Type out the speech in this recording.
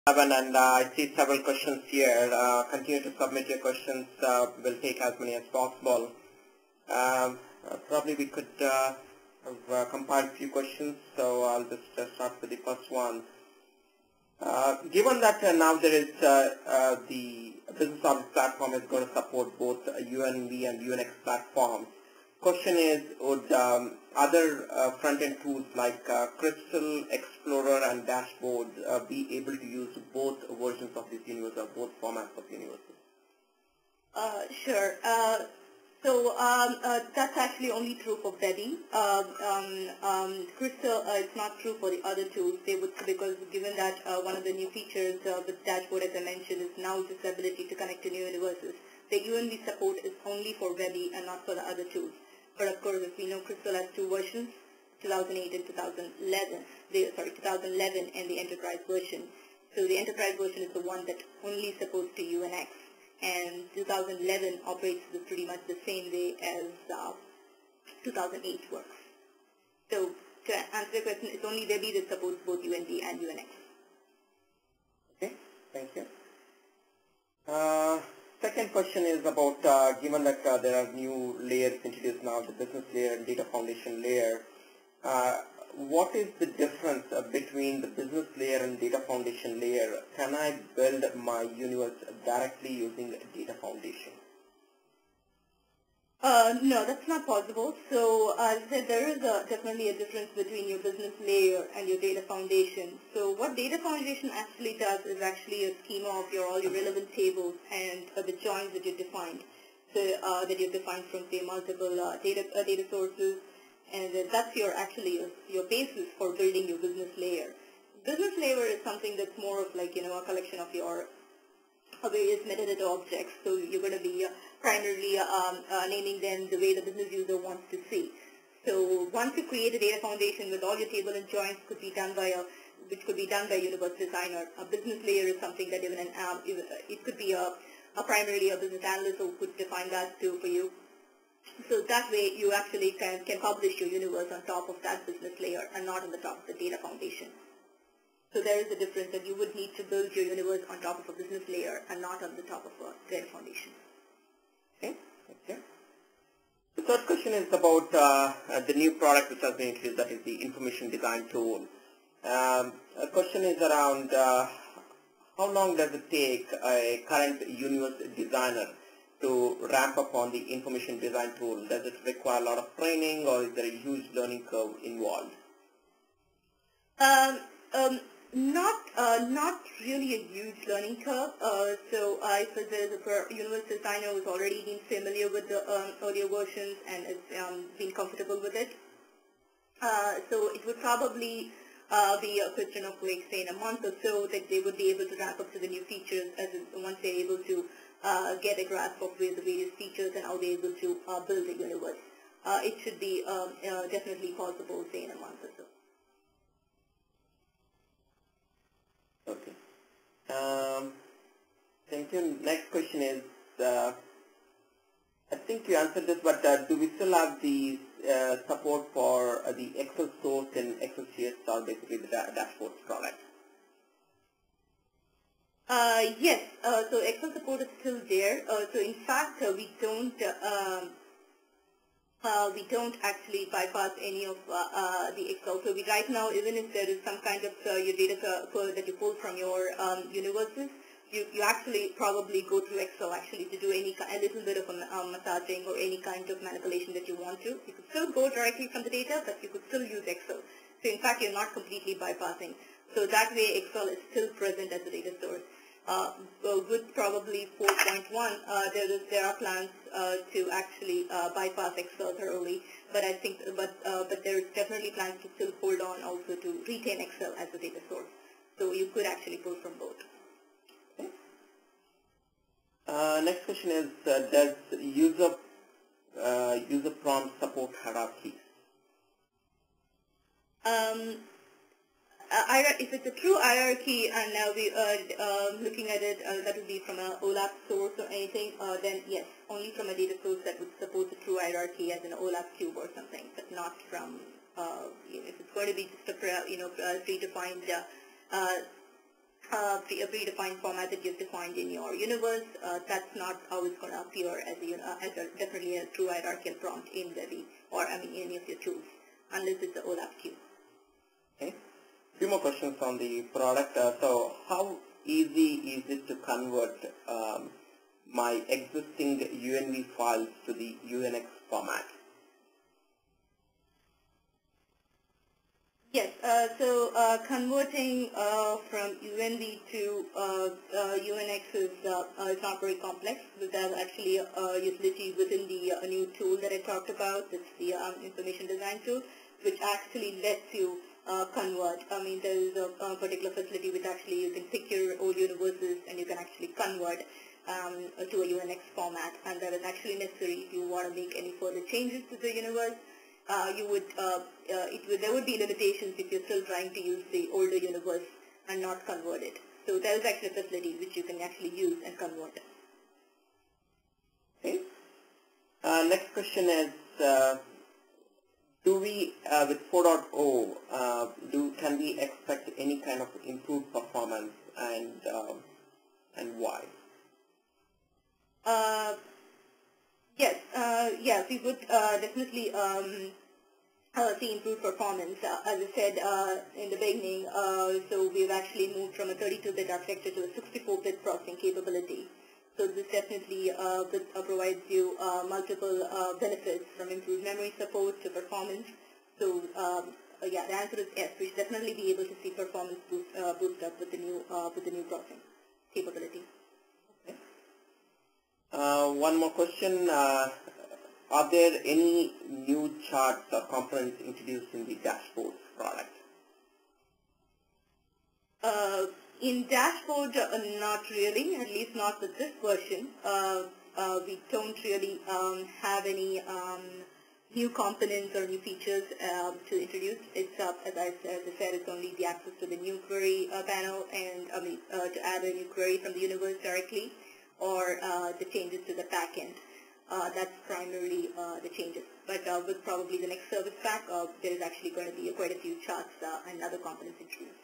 And I see several questions here. Continue to submit your questions. We'll take as many as possible. Probably we could compile a few questions, so I'll just start with the first one. Given that now there is the Business Objects platform is going to support both UNV and UNX platforms. Question is, would other front-end tools like Crystal, Explorer, and Dashboard be able to use both versions of this universe or both formats of universes? Sure. So that's actually only true for Webby. Crystal, it's not true for the other tools. They would, because given that one of the new features with Dashboard, as I mentioned, is now this ability to connect to new universes. The UNV support is only for Webby and not for the other tools. But of course, as we know, Crystal has two versions, 2008 and 2011. 2011 and the Enterprise version. So the Enterprise version is the one that only supports to UNX. And 2011 operates pretty much the same way as 2008 works. So to answer the question, it's only Webby that supports both UNV and UNX. Okay, thank you. Second question is about, given that there are new layers introduced now, the business layer and data foundation layer, what is the difference between the business layer and data foundation layer? Can I build my universe directly using a data foundation? No, that's not possible. So as I said, there is definitely a difference between your business layer and your data foundation. So what data foundation actually does is actually a schema of all your relevant tables and the joins that you defined. So that you've defined from, say, multiple data sources, and that's your basis for building your business layer. Business layer is something that's more of like, a collection of your various metadata objects. So you're going to be primarily naming them the way the business user wants to see. So once you create a data foundation with all your table and joins, which could be done by Universe Designer. A business layer is something that even it could be primarily a business analyst who could define that too for you. So that way you actually can publish your universe on top of that business layer and not on the top of the data foundation. So there is a difference that you would need to build your universe on top of a business layer and not on the top of a data foundation. Okay, thank you. The third question is about the new product which has been introduced, that is the information design tool. A question is around how long does it take a current universe designer to ramp up on the information design tool? Does it require a lot of training, or is there a huge learning curve involved? Not really a huge learning curve. So if there is a universe designer who's already been familiar with the earlier versions and has been comfortable with it, so it would probably be a question of, like, say, in a month or so that they would be able to ramp up to the new features once they're able to get a grasp of the various features and how they're able to build the universe. It should be definitely possible, say, in a month or so. Okay. Thank you. Next question is, I think you answered this, but do we still have the support for the Excel source and Excel sheets, or basically the dashboard product? Yes. So Excel support is still there. So in fact, we don't actually bypass any of the Excel. So right now, even if there is some kind of your data that you pull from your universes, you actually probably go through Excel actually to do a little bit of massaging or any kind of manipulation that you want to. You could still go directly from the data, but you could still use Excel. So in fact, you're not completely bypassing. So that way, Excel is still present as a data source. With probably 4.1, there are plans to actually bypass Excel thoroughly, but I think, but there is definitely plans to still hold on also to retain Excel as a data source. So you could actually pull from both. Okay. Next question is, does user prompt support hierarchies? If it's a true hierarchy, and now we are looking at it, that would be from an OLAP source or anything, then yes, only from a data source that would support the true hierarchy as an OLAP cube or something, but not from, if it's going to be just a predefined a predefined format that you've defined in your universe. That's not how it's going to appear as definitely a true hierarchical prompt in Webby or any of your tools, unless it's the OLAP queue. Okay. Few more questions on the product. So how easy is it to convert my existing UNV files to the UNX format? Yes, converting from UNV to UNX is not very complex. There's actually a utility within the new tool that I talked about. It's the information design tool, which actually lets you convert. There is a particular facility which actually you can pick your old universes and you can actually convert to a UNX format, and that is actually necessary if you want to make any further changes to the universe. There would be limitations if you're still trying to use the older universe and not convert it. So there is actually a facility which you can actually use and convert. Okay. Next question is, do we with 4.0 can we expect any kind of improved performance, and why? Yes, we would definitely see improved performance. As I said in the beginning, so we've actually moved from a 32-bit architecture to a 64-bit processing capability. So this definitely provides you multiple benefits, from improved memory support to performance. So the answer is yes. We should definitely be able to see performance boost up with the new processing capability. One more question. Are there any new charts or components introduced in the dashboard product? In dashboard, not really, at least not with this version. We don't really have any new components or new features to introduce. It's as I said, it's only the access to the new query panel, and to add a new query from the universe directly, or the changes to the backend. That's primarily the changes. But with probably the next service pack, there is actually going to be quite a few charts and other components introduced.